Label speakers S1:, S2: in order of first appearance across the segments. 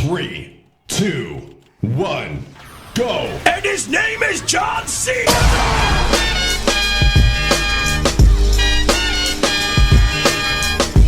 S1: 3, 2, 1, go!
S2: And his name is John C.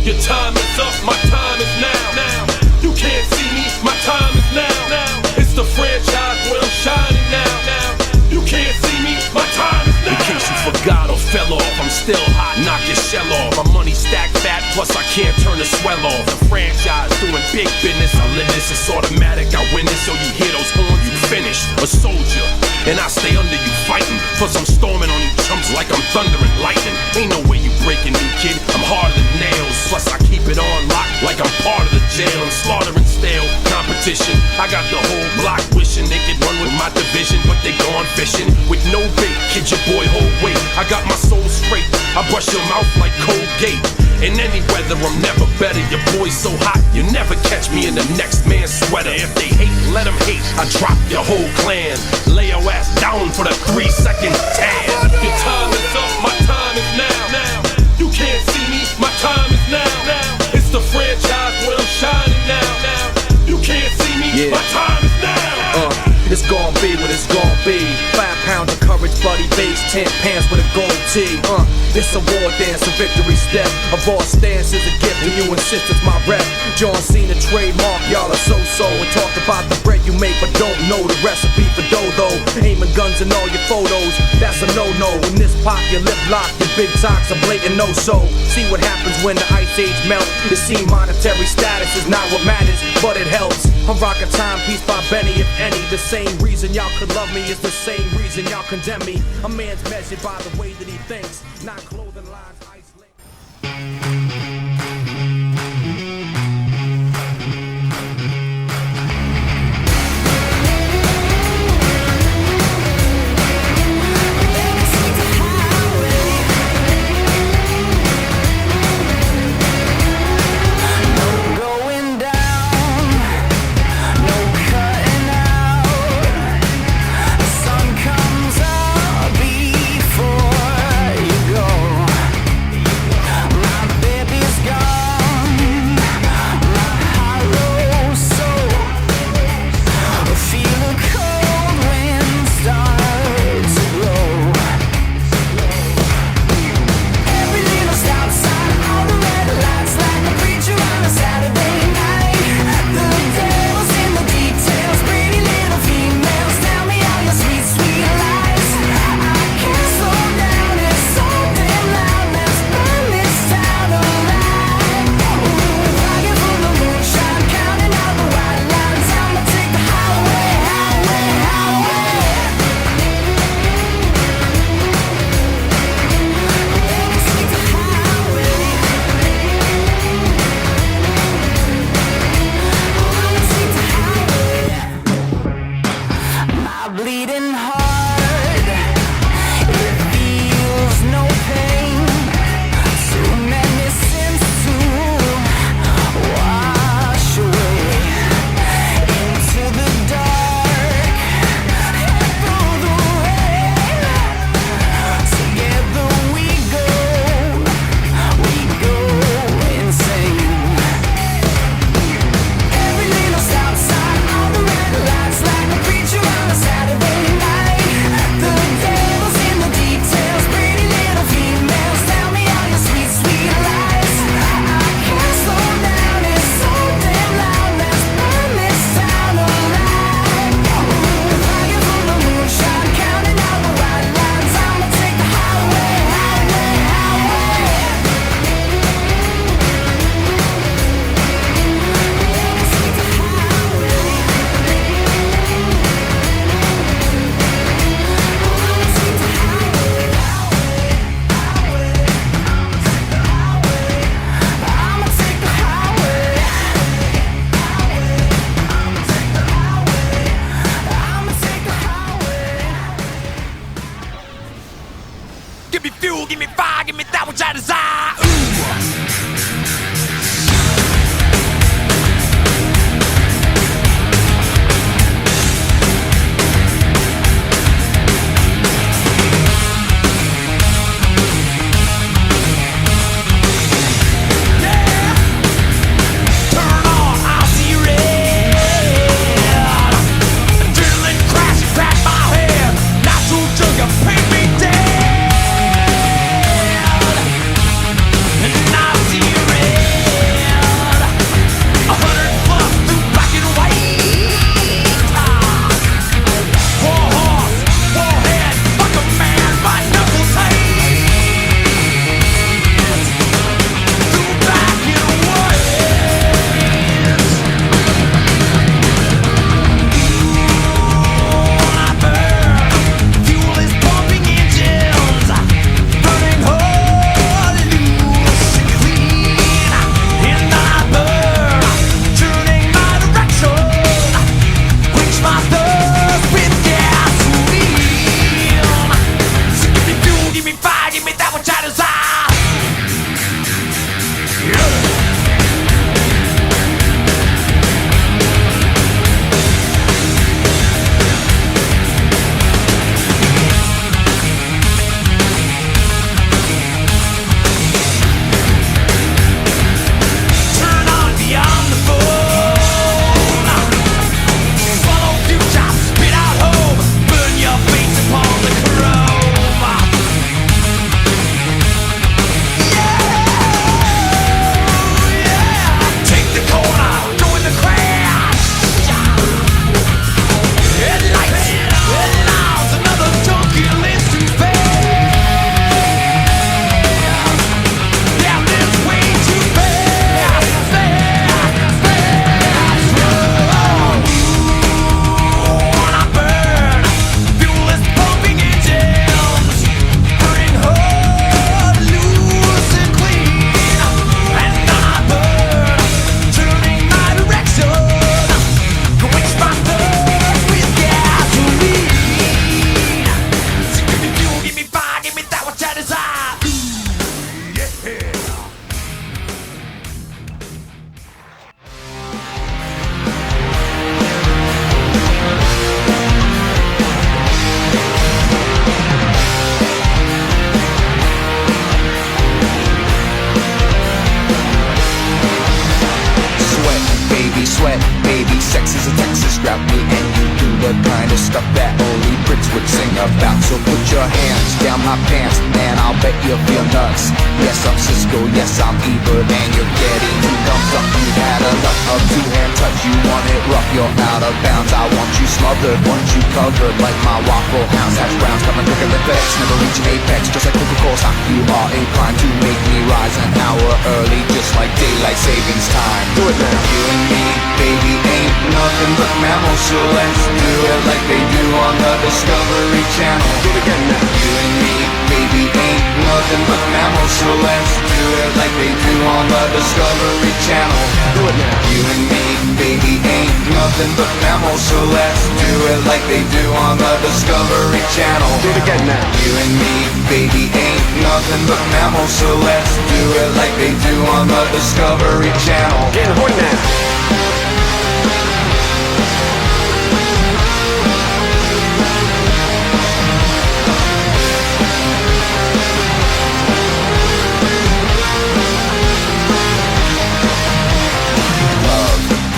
S3: Your time is up, my time is now. You can't see me, my time is now. It's the franchise where I'm shining now. You can't see me, my time is now. In case you forgot or fell off, I'm still hot, knock your shell off. My money stacked fat, plus I can't turn the swell off. The franchise doing big business, I live this, it's automatic, I win this. So you hear those horns, you finished. A soldier, and I stay under you fighting. Plus I'm storming on you chumps like I'm thunder and lightning. Ain't no way you breaking me, kid, I'm harder than nails. Plus I keep it on lock like I'm part of the jail. I'm slaughtering stale competition. I got the whole block wishing they could run with my division, but they gone fishing with no bait. Kid, your boy hold weight. I got my soul straight. I brush your mouth like Colgate. In any weather, I'm never better. Your boy's so hot, you never catch me in the next man's sweater. If they hate, let them hate. I drop your whole clan. Lay your ass down for the 3-second tan. Your time is up, my time is now. You can't see me, my time is now. It's the franchise where I'm shining now. You can't see me, my time is now.
S4: It's gon' be what it's gon' be. 5 pounds of courage, bloody base, 10 pants with a gold tee. It's a war dance, a victory step. A raw stance is a gift, and you insist it's my rep. John Cena trademark, y'all are so-so. And talk about the bread you make, but don't know the recipe for dough. Aiming guns in all your photos, that's a no-no. In this pop, your lip lock, your big talks are blatant no-so. See what happens when the ice age melt. It seems monetary status is not what matters, but it helps. I'm rocking Timepiece by Benny, if any. The same reason y'all could love me is the same reason y'all condemn me. A man's measured by the way that he thinks, not clothing lines, ice links.
S5: sweat. Baby, sex is a Texas drought me, and you do the kind of stuff that only Brits would sing about. So put your hands down my pants, and I'll bet you'll feel nuts. Yes, I'm Cisco, yes, I'm evil, and you're getting two thumbs up. You had enough of two-hand touch, you want it rough, you're out of bounds. I want you smothered, want you covered like my Waffle House. Hash browns coming quicker than FedEx, never reaching apex, just like Coca-Cola stock. You are inclined to make me rise an hour early, just like daylight savings time. Do it now. You and me, baby, ain't nothing but mammals, so let's do it like they do on the Discovery Channel. Do it again now. You and me, baby, ain't nothing but mammals, so let's do it like they do on the Discovery Channel. Do it now. You and me, baby, ain't nothing but mammals, so let's do it like they do on the Discovery Channel. Do it again now. You and me, baby, ain't nothing but mammals, so let's do it like they do on the Discovery Channel. Getting horny now.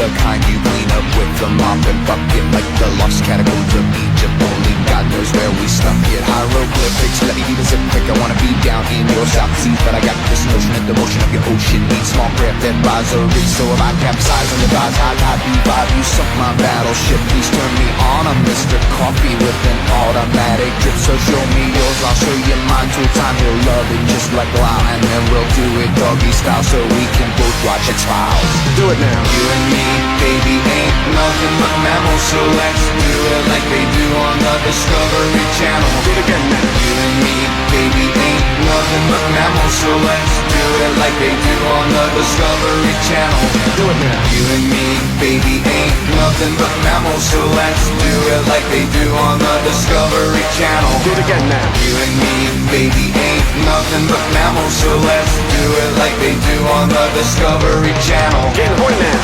S5: The kind you clean up with the mop and bucket, like the lost catacombs of Egypt. Only God knows where we stuck it. Hieroglyphics, let me be specific. I wanna be down in your South Seas, but I got this notion that the motion of your ocean needs small craft advisory. So if I capsize on the vibes, high revive you, sunk my battleship. Please turn me on, I'm Mr. Coffee with an automatic drip. So show me yours, I'll show you mine. Till time you'll love it just like Lyle, and then we'll do it doggy style, so we can both watch X-Files. Do it now. You and me, baby, ain't nothing but mammals, so let's do it like they do on the Discovery Channel. Do it again now. You and me, baby, ain't nothing but mammals, so let's do it like they do on the Discovery Channel. Do it now. You and me, baby, ain't nothing but mammals, so let's do it like they do on the Discovery Channel. Do it again now. You and me, baby, ain't nothing but mammals, so let's do it like they do on the Discovery Channel. Getting horny now.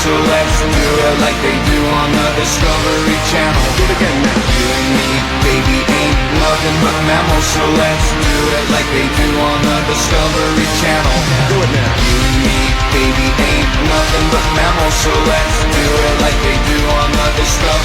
S5: So let's do it like they do on the Discovery Channel. Do it again now. You and me, baby, ain't nothing but mammals, so let's do it like they do on the Discovery Channel. Do it now. You and me, baby, ain't nothing but mammals, so let's do it like they do on the Discovery